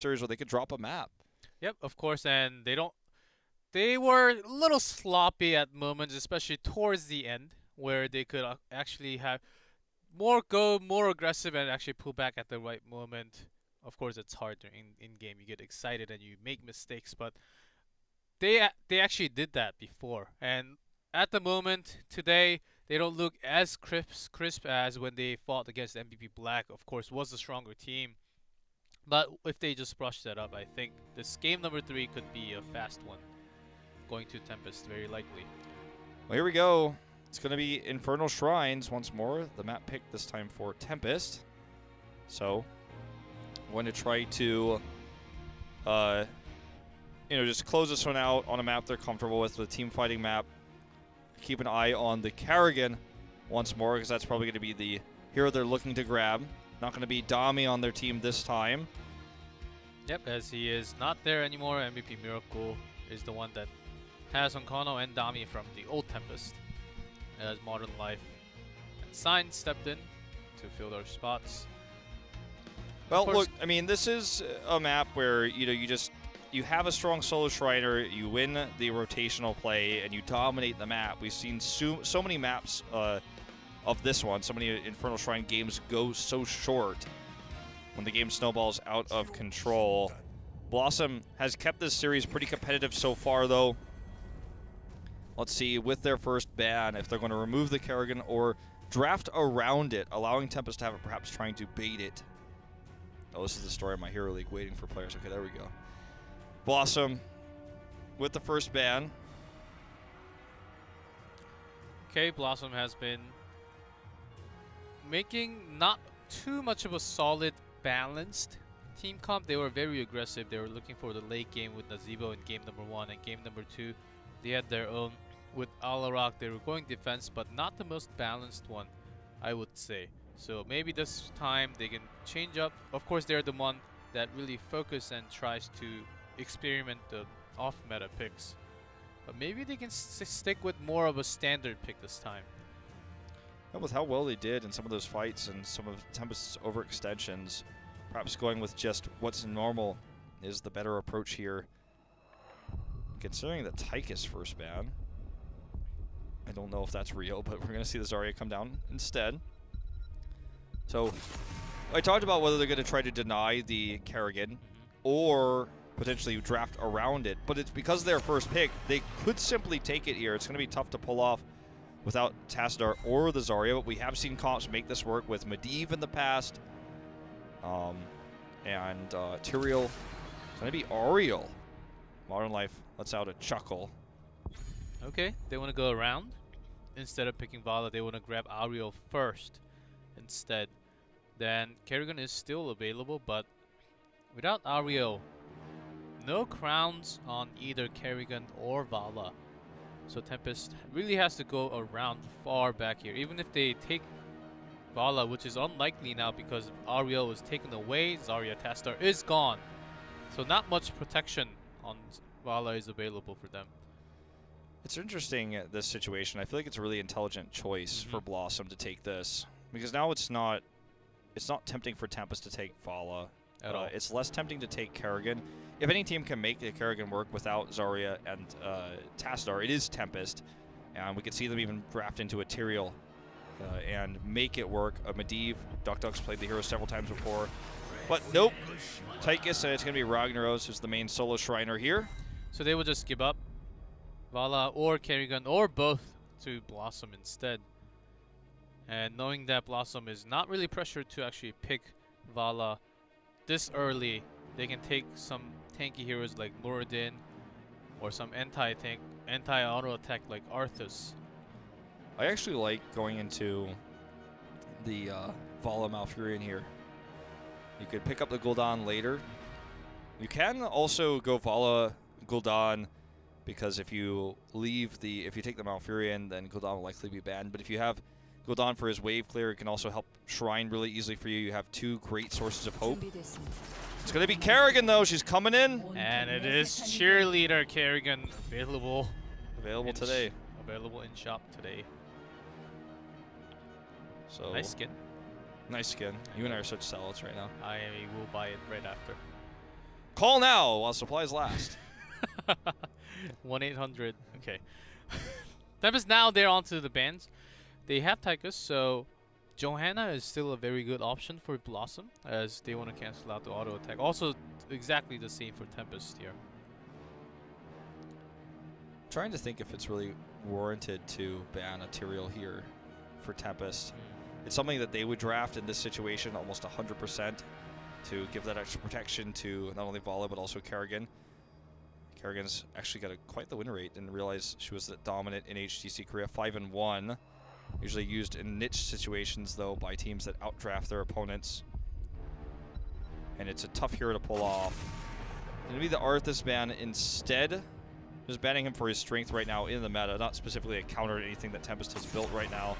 series where they could drop a map. Yep, of course, and they were a little sloppy at moments, especially towards the end, where they could actually have go more aggressive and actually pull back at the right moment. Of course, it's hard in game. You get excited and you make mistakes, but they actually did that before. And at the moment today, they don't look as crisp as when they fought against MVP Black. Of course, was a stronger team. But if they just brush that up, I think this game number 3 could be a fast one. Going to Tempest, very likely. Well, here we go. It's going to be Infernal Shrines once more. The map picked this time for Tempest. So, I'm going to try to, just close this one out on a map they're comfortable with, the team fighting map. Keep an eye on the Kerrigan once more, because that's probably going to be the hero they're looking to grab. Not going to be Dami on their team this time. Yep, as he is not there anymore. MVP Miracle is the one that has Onkono and Dami from the old Tempest. As Modern Life and Sign stepped in to fill their spots. Well, look, I mean, this is a map where you have a strong solo Shriner, you win the rotational play, and you dominate the map. We've seen so many maps of this one, so many Infernal Shrine games go so short when the game snowballs out of control. BlossoM has kept this series pretty competitive so far, though. Let's see, with their first ban, if they're going to remove the Kerrigan or draft around it, allowing Tempest to have it, perhaps trying to bait it. Oh, this is the story of my Hero League, waiting for players. Okay, there we go. BlossoM with the first ban. Okay, BlossoM has been making not too much of a solid, balanced team comp. They were very aggressive. They were looking for the late game with Nazeebo in game number 1, and game number 2, they had their own. With Alarak, they were going defense, but not the most balanced one, I would say. So maybe this time they can change up. Of course, they're the one that really focus and tries to experiment the off-meta picks. But maybe they can stick with more of a standard pick this time. And with how well they did in some of those fights and some of Tempest's overextensions, perhaps going with just what's normal is the better approach here. Considering that Tychus first ban, I don't know if that's real, but we're going to see the Zarya come down instead. So, I talked about whether they're going to try to deny the Kerrigan or potentially draft around it, but it's because their first pick, they could simply take it here. It's going to be tough to pull off without Tassadar or the Zarya, but we have seen comps make this work with Medivh in the past, and Tyrael. It's going to be Ariel. Modern Life lets out a chuckle. Okay, they want to go around. Instead of picking Vala, they want to grab Ariel first instead. Then Kerrigan is still available, but without Ariel, no crowns on either Kerrigan or Vala. So Tempest really has to go around far back here. Even if they take Vala, which is unlikely now because Ariel was taken away, Zarya Tassadar is gone. So not much protection on Vala is available for them. It's interesting, this situation. I feel like it's a really intelligent choice for BlossoM to take this, because now it's not tempting for Tempest to take Vala at all. It's less tempting to take Kerrigan. If any team can make the Kerrigan work without Zarya and Tassadar, it is Tempest, and we can see them even draft into a Tyrael and make it work. Medivh, Duck's played the hero several times before, but nope. Tychus, and it's going to be Ragnaros who's the main solo Shriner here. So they will just give up Vala or Kerrigan or both to BlossoM instead. And knowing that BlossoM is not really pressured to actually pick Vala this early, they can take some tanky heroes like Muradin or some anti-auto attack like Arthas. I actually like going into the Vala Malfurion here. You could pick up the Gul'dan later. You can also go Vala Gul'dan, because if you take the Malfurion, then Gul'dan will likely be banned. But if you have Gul'dan for his wave clear, it can also help Shrine really easily for you. You have 2 great sources of hope. It's going to be Kerrigan, though. She's coming in. And it is Cheerleader Kerrigan available today. Available in shop today. So nice skin. Nice skin. You and I are such sellouts right now. I will buy it right after. Call now while supplies last. 1-800. Okay. Tempest now they're onto the bans. They have Tychus, so Johanna is still a very good option for BlossoM as they want to cancel out the auto attack. Also, exactly the same for Tempest here. Trying to think if it's really warranted to ban a Tyrael here for Tempest. It's something that they would draft in this situation almost 100% to give that extra protection to not only Vala but also Kerrigan. Kerrigan's actually got quite the win rate. Didn't realize she was that dominant in HGC Korea. 5-1. Usually used in niche situations though by teams that outdraft their opponents. And it's a tough hero to pull off. Gonna be the Arthas ban instead. Just banning him for his strength right now in the meta, not specifically a counter to anything that Tempest has built right now.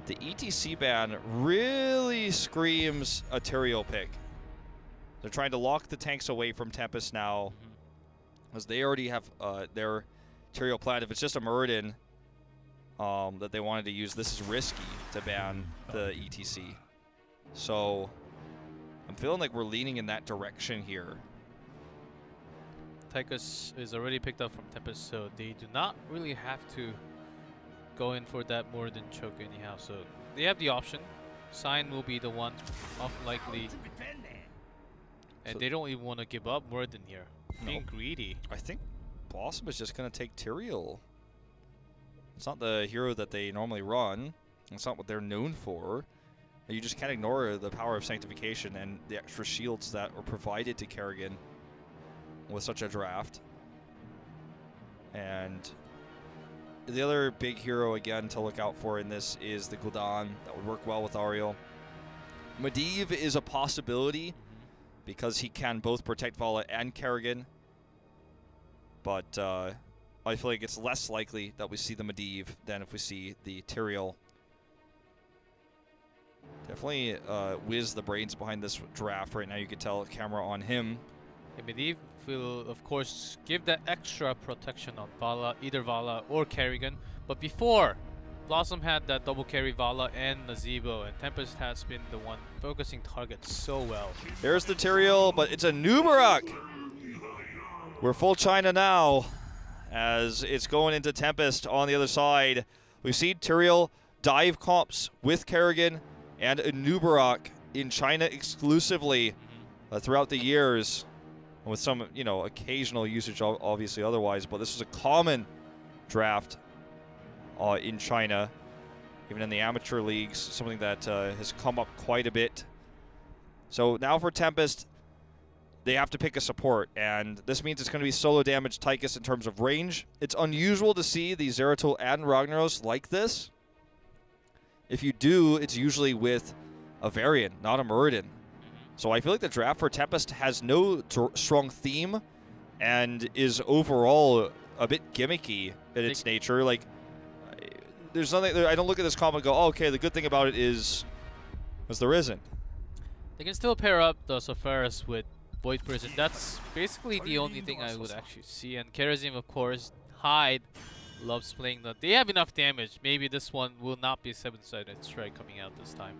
The ETC ban really screams a Tyrael pick. They're trying to lock the tanks away from Tempest now, as they already have their Tyrael planned. If it's just a Muradin that they wanted to use, this is risky to ban the ETC. So I'm feeling like we're leaning in that direction here. Tychus is already picked up from Tempest, so they do not really have to go in for that more than choke anyhow. So they have the option. Sign will be the one off likely. And so they don't even want to give up more than here. Being greedy. I think BlossoM is just going to take Tyrael. It's not the hero that they normally run. It's not what they're known for. You just can't ignore the power of Sanctification and the extra shields that are provided to Kerrigan with such a draft. And the other big hero again to look out for in this is the Gul'dan. That would work well with Ariel. Medivh is a possibility because he can both protect Vala and Kerrigan. But I feel like it's less likely that we see the Medivh than if we see the Tyrael. Definitely Wiz the brains behind this draft right now. You can tell camera on him. Medivh will, of course, give that extra protection on Vala, either Vala or Kerrigan. But before, BlossoM had that double carry Vala and Nazeebo, and Tempest has been the one focusing targets so well. There's the Tyrael, but it's a Nubarak. We're full China now, as it's going into Tempest on the other side. We've seen Tyrael dive comps with Kerrigan and a Nubarak in China exclusively throughout the years, with some, you know, occasional usage obviously otherwise, but this is a common draft in China, even in the amateur leagues, something that has come up quite a bit. So now for Tempest, they have to pick a support, and this means it's going to be solo damage Tychus in terms of range. It's unusual to see the Zeratul and Ragnaros like this. If you do, it's usually with a Varian, not a Muradin. So I feel like the draft for Tempest has no strong theme and is overall a bit gimmicky in its nature. Like, there's nothing, I don't look at this comp and go, oh, okay, the good thing about it is there isn't. They can still pair up the Sephiroth with Void Prison. That's basically the only thing I would actually see. And Karazim, of course, Hyde loves playing that. They have enough damage. Maybe this one will not be 7-sided strike coming out this time.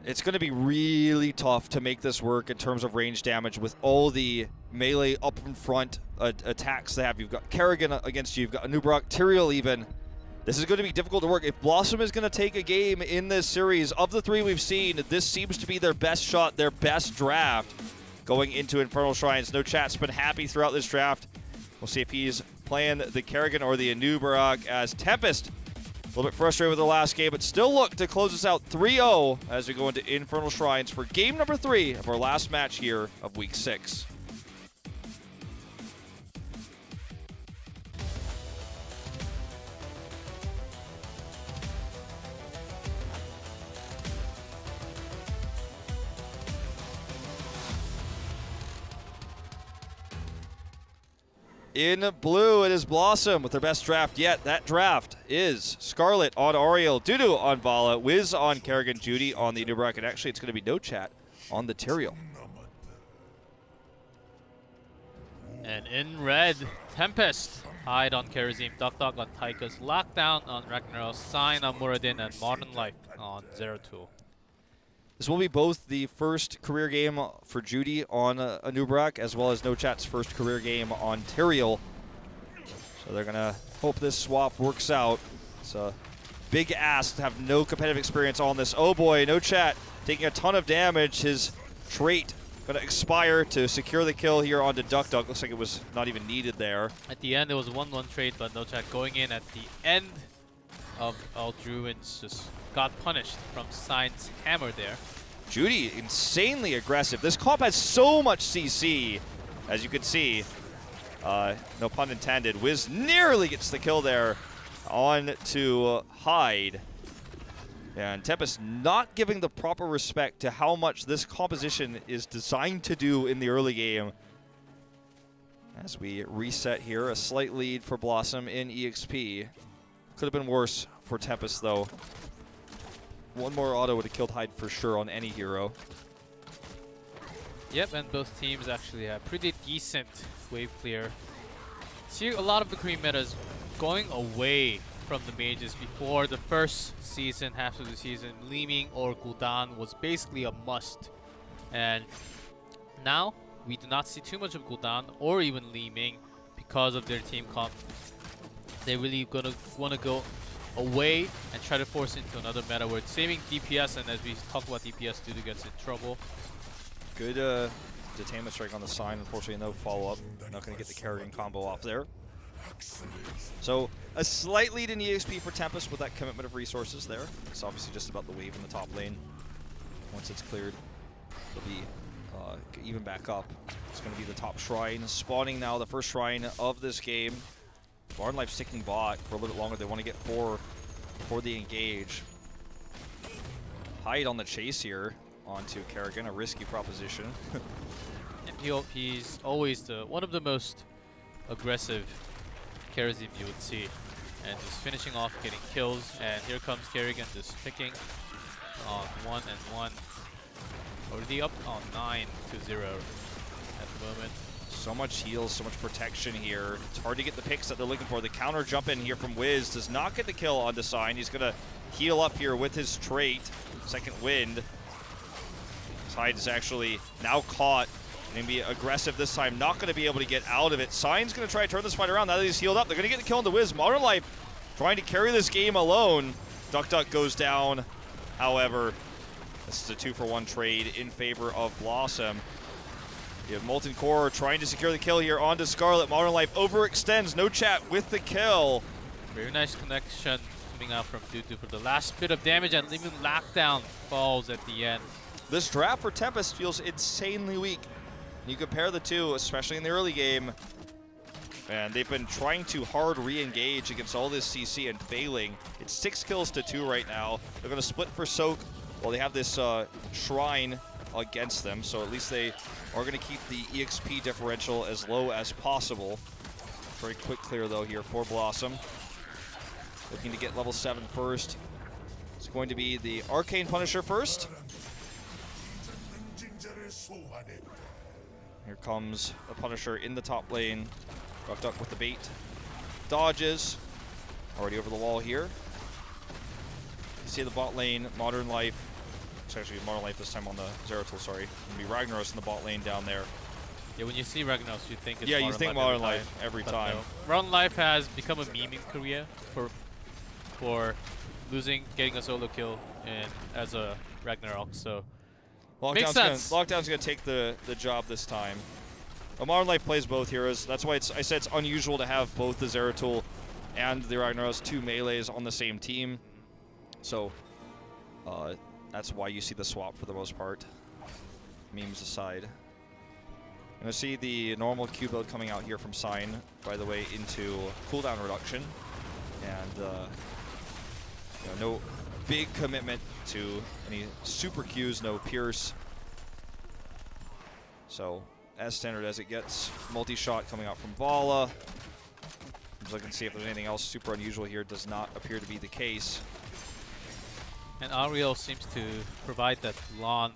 It's going to be really tough to make this work in terms of range damage with all the melee up in front attacks they have. You've got Kerrigan against you, you've got Nubarak, Tyrael even. This is going to be difficult to work. If BlossoM is going to take a game in this series, of the three we've seen, this seems to be their best shot, their best draft going into Infernal Shrines. No chat's been happy throughout this draft. We'll see if he's playing the Kerrigan or the Nubarak, as Tempest a little bit frustrated with the last game, but still look to close us out 3-0 as we go into Infernal Shrines for game number 3 of our last match here of Week 6. In blue, it is BlossoM with their best draft yet. That draft is Scarlet on Ariel, Dudu on Vala, Wiz on Kerrigan, Judy on the Nubarak, and actually it's going to be no chat on the Tyrael. And in red, Tempest, Hyde on Karazim, Duck on Tychus, Lockdown on Ragnaros, Sign on Muradin, and Modern Life on Zeratul. This will be both the first career game for Judy on Anubrak, as well as No Chat's first career game on Tyrael. So they're going to hope this swap works out. It's a big ask to have no competitive experience on this. Oh boy, No Chat taking a ton of damage. His trait going to expire to secure the kill here onto Duck. Looks like it was not even needed there. At the end, it was a 1-1 trade, but No Chat going in at the end of all Druids just got punished from Sign's hammer there. Judy, insanely aggressive. This comp has so much CC, as you can see. No pun intended. Wiz nearly gets the kill there on to Hyde. And Tempest not giving the proper respect to how much this composition is designed to do in the early game. As we reset here, a slight lead for BlossoM in EXP. Could have been worse for Tempest, though. One more auto would have killed Hyde for sure on any hero. Yep, and both teams actually have pretty decent wave clear. See a lot of the Korean metas going away from the mages. Before the first season, half of the season, Leeming or Gul'dan was basically a must. And now, we do not see too much of Gul'dan or even Leeming because of their team comp. They're really gonna want to go away and try to force into another meta where it's saving DPS, and as we talk about DPS, Dudu gets in trouble. Good detainment strike on the sign. Unfortunately, no follow-up. Not going to get the Kerrigan combo off there. So, a slight lead in EXP for Tempest with that commitment of resources there. It's obviously just about the wave in the top lane. Once it's cleared, it'll be even back up. It's going to be the top shrine. Spawning now, the first shrine of this game. Barn Life sticking bot for a little bit longer. They want to get 4 before they engage. Hyde on the chase here onto Kerrigan, a risky proposition. And he's always one of the most aggressive Kerrigan you would see. And just finishing off, getting kills. And here comes Kerrigan just picking on 1 and 1. Already up on 9-0 at the moment. So much heals, so much protection here. It's hard to get the picks that they're looking for. The counter jump in here from Wiz does not get the kill on Design. He's going to heal up here with his trait. Second wind. Hyde is actually now caught. Going to be aggressive this time. Not going to be able to get out of it. Sign's going to try to turn this fight around. Now that he's healed up, they're going to get the kill on the Wiz. Modern Life trying to carry this game alone. Duck goes down. However, this is a 2-for-1 trade in favor of BlossoM. You have Molten Core trying to secure the kill here onto Scarlet. Modern Life overextends. No Chat with the kill. Very nice connection coming out from Dudu for the last bit of damage, and even Lockdown falls at the end. This draft for Tempest feels insanely weak. You compare the two, especially in the early game, and they've been trying to hard re-engage against all this CC and failing. It's 6 kills to 2 right now. They're going to split for Soak while they have this shrine against them, so at least they are going to keep the EXP differential as low as possible. Very quick clear though here for BlossoM. Looking to get level 7 first. It's going to be the Arcane Punisher first. Here comes the Punisher in the top lane. Duck with the bait. Dodges. Already over the wall here. You see the bot lane, Modern Life. It's actually Modern Life this time on the Zeratul, sorry. It's going to be Ragnaros in the bot lane down there. Yeah, when you see Ragnaros, you think it's Modern Life. You think Modern Life every time. No. Modern Life has become a meme in Korea for losing, getting a solo kill as a Ragnarok, so makes sense. Lockdown's going to take the job this time. But Modern Life plays both heroes. That's why I said it's unusual to have both the Zeratul and the Ragnaros, 2 melees on the same team. So that's why you see the swap for the most part. Memes aside. And I see the normal Q build coming out here from Sign, by the way, into cooldown reduction. And no big commitment to any super Qs, no Pierce. So, as standard as it gets. Multi-shot coming out from Vala. I'm looking to see if there's anything else super unusual here. Does not appear to be the case. And Ariel seems to provide that blind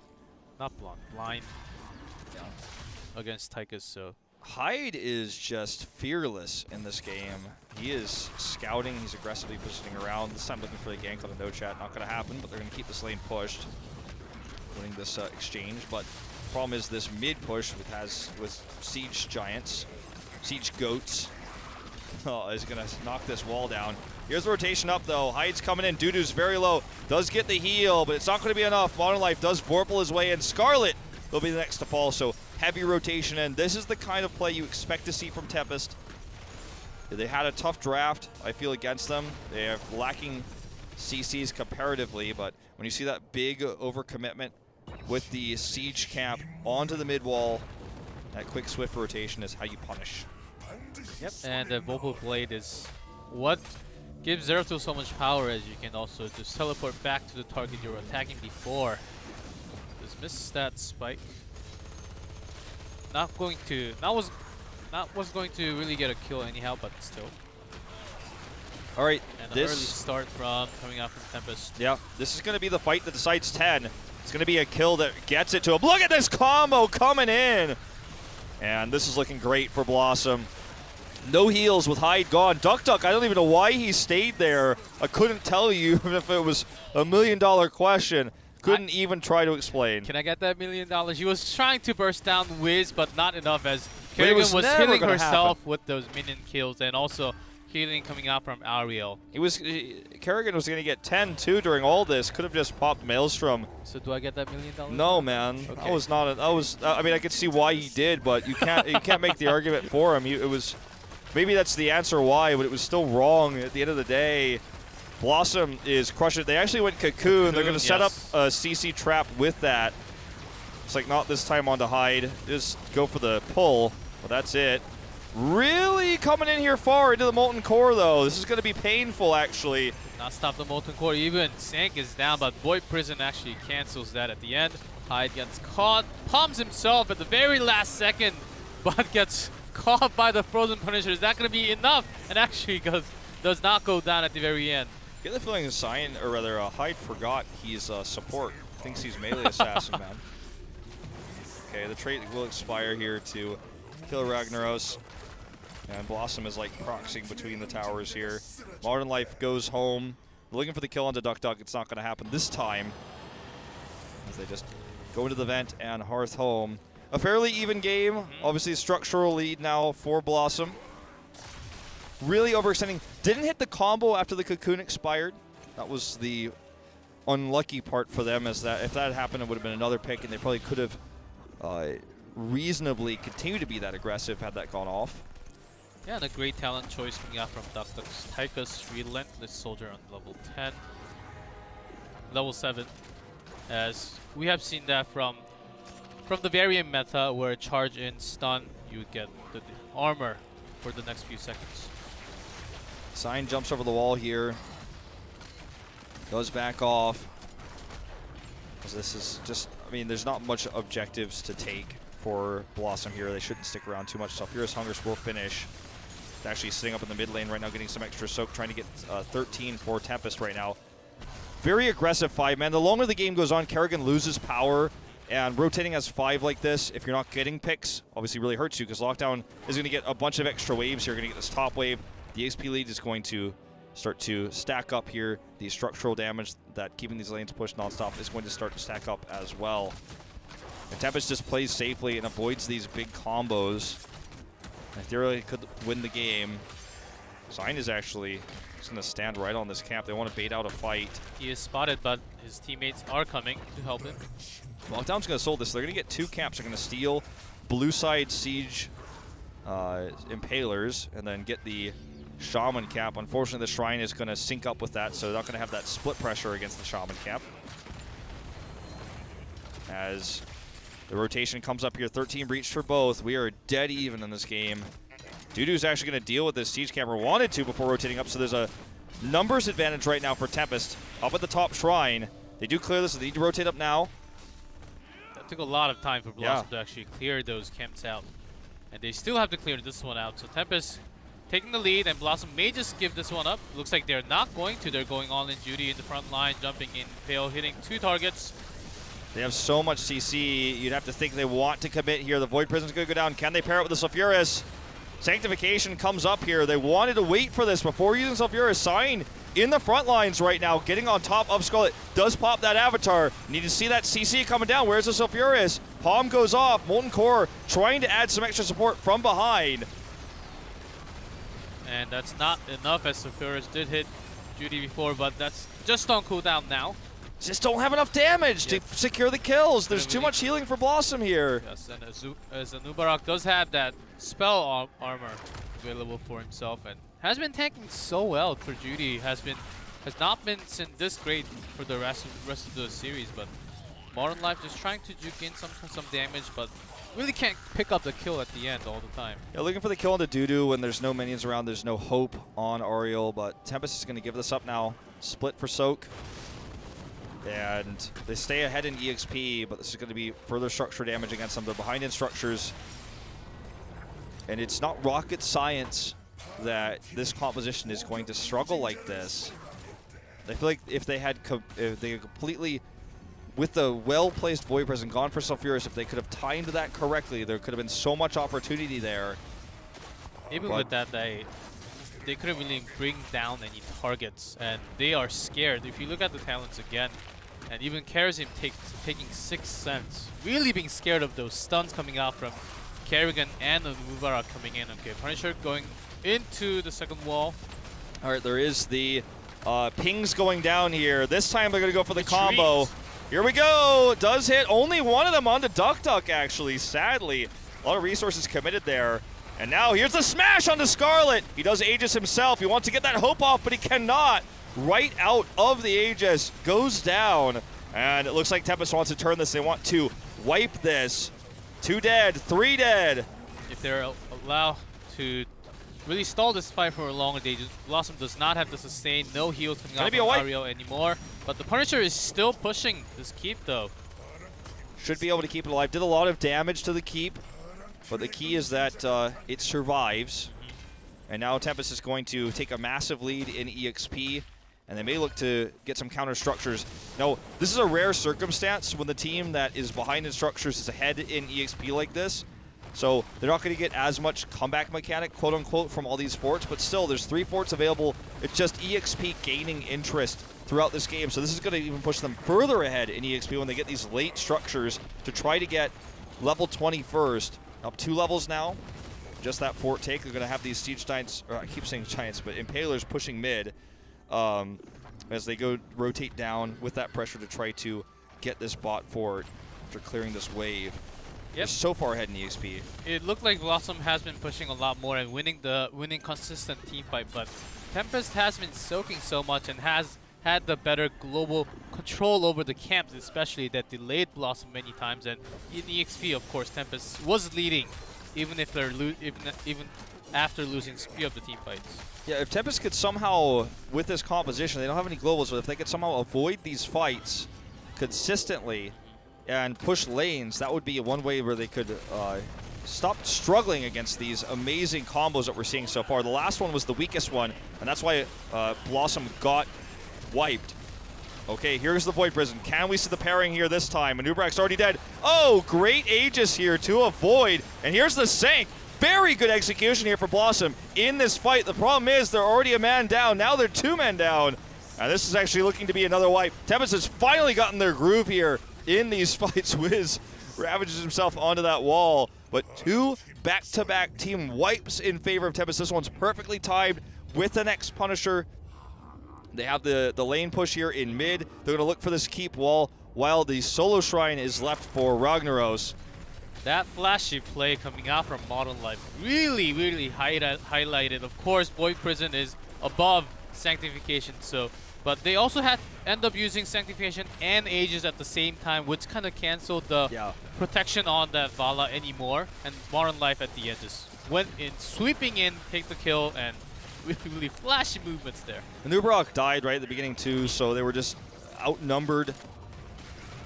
against Tychus, so. Hyde is just fearless in this game. He is scouting, he's aggressively positioning around. This time looking for the gank on the No Chat. Not going to happen, but they're going to keep this lane pushed. winning this exchange, but problem is this mid push with Siege Giants, Siege Goats, is going to knock this wall down. Here's the rotation up, though. Hyde's coming in. Dudu's very low. Does get the heal, but it's not going to be enough. Modern Life does Vorpal his way in. Scarlet will be the next to fall, so heavy rotation in. This is the kind of play you expect to see from Tempest. They had a tough draft, I feel, against them. They are lacking CCs comparatively, but when you see that big overcommitment with the Siege camp onto the mid wall, that quick, swift rotation is how you punish. Yep, and the Vorpal Blade is what gives Zeratul so much power, as you can also just teleport back to the target you were attacking before. Just missed that spike. Not was going to really get a kill anyhow, but still. All right, and an early start from coming out from Tempest. Yeah, this is going to be the fight that decides 10. It's going to be a kill that gets it to him. Look at this combo coming in. And this is looking great for BlossoM. No heals with Hyde gone. Duck, I don't even know why he stayed there. I couldn't tell you if it was $1 million question. Couldn't even try to explain. Can I get that $1 million? He was trying to burst down Wiz, but not enough, as Kerrigan was healing herself with those minion kills, and also healing coming out from Ariel. Kerrigan was going to get 10 too during all this. Could have just popped Maelstrom. So do I get that $1 million? No, man. Okay. That was not. I mean, I could see why he did, but you can't make the argument for him. It was. Maybe that's the answer why, but it was still wrong at the end of the day. BlossoM is crushing it. They actually went Cocoon. They're going to set up a CC trap with that. It's like not this time onto Hyde. Just go for the pull. Well, that's it. Really coming in here far into the Molten Core, though. This is going to be painful, actually. Not stop the Molten Core. Even Sank is down, but Void Prison actually cancels that at the end. Hyde gets caught, palms himself at the very last second, but gets caught by the Frozen Punisher. Is that going to be enough? And actually does not go down at the very end. I get the feeling Hyde forgot he's support. Thinks he's melee assassin, man. Okay, the trait will expire here to kill Ragnaros. And BlossoM is like proxying between the towers here. Modern Life goes home. Looking for the kill onto Duck. It's not going to happen this time, as they just go into the vent and Hearth home. A fairly even game. Obviously a structural lead now for BlossoM. Really overextending. Didn't hit the combo after the Cocoon expired. That was the unlucky part for them, as that if that had happened, it would have been another pick, and they probably could have reasonably continued to be that aggressive had that gone off. Yeah, and a great talent choice coming out from DuckDuck's Tychus, Relentless Soldier on level 10. Level 7, as we have seen that from the variant meta, where charge in stun, you would get the armor for the next few seconds. Sign jumps over the wall here. Goes back off. This is just, I mean, there's not much objectives to take for BlossoM here. They shouldn't stick around too much. Sulfuras Hungers will finish. Actually sitting up in the mid lane right now, getting some extra soak, trying to get 13 for Tempest right now. Very aggressive 5-man. The longer the game goes on, Kerrigan loses power, and rotating as 5 like this, if you're not getting picks, obviously really hurts you, because Lockdown is going to get a bunch of extra waves here. You're going to get this top wave. The XP lead is going to start to stack up here. The structural damage that keeping these lanes pushed nonstop is going to start to stack up as well. And Tempest just plays safely and avoids these big combos. And theoretically could win the game. Sign is actually just going to stand right on this camp. They want to bait out a fight. He is spotted, but his teammates are coming to help him. Lockdown's going to soul this. They're going to get 2 camps. They're going to steal blue side Siege Impalers and then get the Shaman cap. Unfortunately, the Shrine is going to sync up with that, so they're not going to have that split pressure against the Shaman cap. As the rotation comes up here, 13 breach for both. We are dead even in this game. Dudu's actually going to deal with this Siege camper. Wanted to before rotating up, so there's a numbers advantage right now for Tempest. Up at the top Shrine. They do clear this, so they need to rotate up now. That took a lot of time for BlossoM to actually clear those camps out. And they still have to clear this one out. So Tempest taking the lead, and BlossoM may just give this one up. Looks like they're not going to. They're going all in. Judy in the front line, jumping in, Vale hitting 2 targets. They have so much CC, you'd have to think they want to commit here. The Void Prison's going to go down. Can they pair it with the Sulfuras? Sanctification comes up here. They wanted to wait for this before using Sulfuras. Sign in the front lines right now, getting on top of Scarlet. Does pop that Avatar. Need to see that CC coming down. Where's the Sulfuris? Palm goes off. Molten Core trying to add some extra support from behind. And that's not enough, as Sulfuris did hit Judy before, but that's just on cooldown now. Just don't have enough damage to secure the kills. There's too much healing for BlossoM here. Yes, and as Anubarak does have that spell armor available for himself, and has been tanking so well for Judy. Has not been this great for the rest of the series, but Modern Life just trying to juke in some damage, but really can't pick up the kill at the end all the time. Yeah, looking for the kill into Dudu when there's no minions around. There's no hope on Ariel, but Tempest is going to give this up now. Split for Soak. And they stay ahead in EXP, but this is going to be further structure damage against them. They're behind in structures. And it's not rocket science that this composition is going to struggle like this. I feel like if they completely, with the well-placed Void Prison, gone for Sulfuris, if they could have timed that correctly, there could have been so much opportunity there. Even with that, they couldn't really bring down any targets, and they are scared. If you look at the talents again, and even Karazim taking 6 cents, really being scared of those stuns coming out from Kerrigan and Anubarak coming in. Okay, Punisher going into the second wall. All right, there is the pings going down here. This time they're going to go for the combo. Here we go. Does hit only one of them onto Duck Duck, actually, sadly. A lot of resources committed there. And now here's the smash onto Scarlet. He does Aegis himself. He wants to get that hope off, but he cannot. Right out of the Aegis, goes down. And it looks like Tempest wants to turn this. They want to wipe this. 2 dead, 3 dead. If they're allowed to really stall this fight for a longer day, BlossoM does not have the sustain, no heals coming out from Ariel anymore. But the Punisher is still pushing this keep, though. Should be able to keep it alive. Did a lot of damage to the keep, but the key is that it survives. And now Tempest is going to take a massive lead in EXP, and they may look to get some counter structures. No, this is a rare circumstance when the team that is behind in structures is ahead in EXP like this. So they're not going to get as much comeback mechanic, quote unquote, from all these forts, but still there's 3 forts available. It's just EXP gaining interest throughout this game. So this is going to even push them further ahead in EXP when they get these late structures to try to get level 20 first. Up 2 levels now. Just that fort take. They're going to have these siege giants, or I keep saying giants, but impalers pushing mid as they go rotate down with that pressure to try to get this bot fort after clearing this wave. Yep. They're so far ahead in EXP. It looked like BlossoM has been pushing a lot more and winning consistent team fight, but Tempest has been soaking so much and has had the better global control over the camps, especially that delayed BlossoM many times. And in EXP, of course, Tempest was leading, even if they're even after losing few of the team fights. Yeah, if Tempest could somehow, with this composition, they don't have any globals, but if they could somehow avoid these fights consistently and push lanes, that would be one way where they could stop struggling against these amazing combos that we're seeing so far. The last one was the weakest one, and that's why BlossoM got wiped. Okay, here's the Void Prison. Can we see the pairing here this time? Anubarak's already dead. Oh, great Aegis here to avoid. And here's the Sank. Very good execution here for BlossoM in this fight. The problem is they're already a man down. Now they're 2 men down. And this is actually looking to be another wipe. Tempest has finally gotten their groove here in these fights. Wiz ravages himself onto that wall. But 2 back-to-back team wipes in favor of Tempest. This one's perfectly timed with the next Punisher. They have the lane push here in mid. They're going to look for this keep wall while the solo shrine is left for Ragnaros. That flashy play coming out from Modern Life really, really highlighted. Of course, Void Prison is above Sanctification, but they also end up using Sanctification and Aegis at the same time, which kind of canceled the protection on that Vala anymore. And Modern Life at the end just went in, sweeping in, take the kill, and really flashy movements there. Anubarak died right at the beginning too, so they were just outnumbered.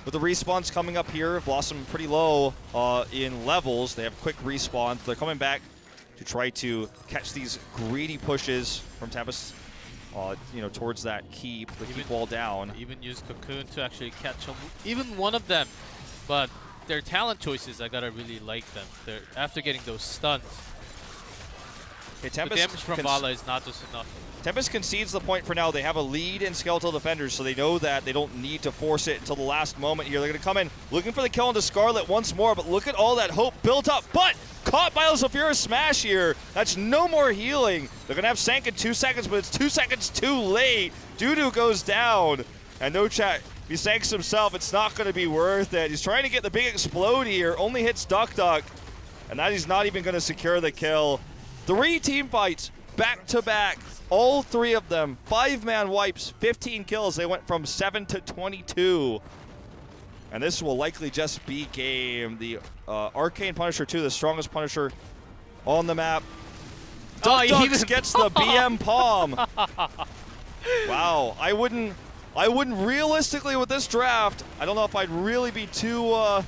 With the respawns coming up here, BlossoM pretty low in levels. They have quick respawns. They're coming back to try to catch these greedy pushes from Tempest, towards that keep, the keep wall down. Even use Cocoon to actually catch even one of them. But their talent choices, I gotta really like them. After getting those stuns. Okay, The Tempest damage from Vala is not just enough. Tempest concedes the point for now. They have a lead in Skeletal Defenders, so they know that they don't need to force it until the last moment here. They're going to come in looking for the kill into Scarlet once more, but look at all that hope built up. But caught by a Zafira Smash here. That's no more healing. They're going to have Sank in 2 seconds, but it's 2 seconds too late. Dudu goes down, and no chat. He sanks himself. It's not going to be worth it. He's trying to get the big explode here. Only hits Duck Duck, and that he's not even going to secure the kill. 3 team fights back to back. All 3 of them, 5-man wipes, 15 kills. They went from 7 to 22. And this will likely just be game. The Arcane Punisher 2, the strongest Punisher on the map. Duck Ducks gets the BM Palm. Wow, I wouldn't realistically with this draft, I don't know if I'd really be too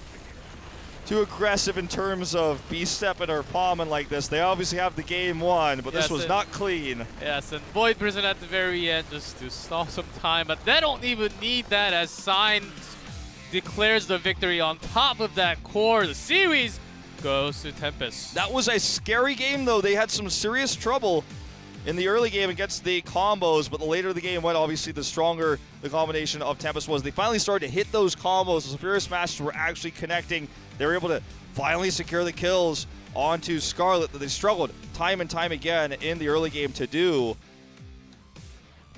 aggressive in terms of B-stepping or palming like this. They obviously have the game won, but this was not clean. Yes, and Void Prison at the very end just to stall some time, but they don't even need that as Sign declares the victory. On top of that core, the series goes to Tempest. That was a scary game, though. They had some serious trouble in the early game against the combos, but the later the game went, obviously the stronger the combination of Tempest was. They finally started to hit those combos. The Zafira Smashes were actually connecting. They were able to finally secure the kills onto Scarlet that they struggled time and time again in the early game to do.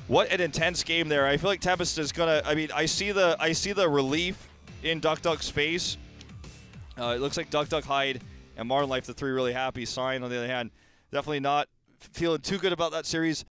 What an intense game there. I feel like Tempest is gonna, I mean, I see the relief in Duck Duck's face. It looks like Duck Duck, Hyde, and Modern Life, the 3 really happy. Sign, on the other hand, definitely not feeling too good about that series.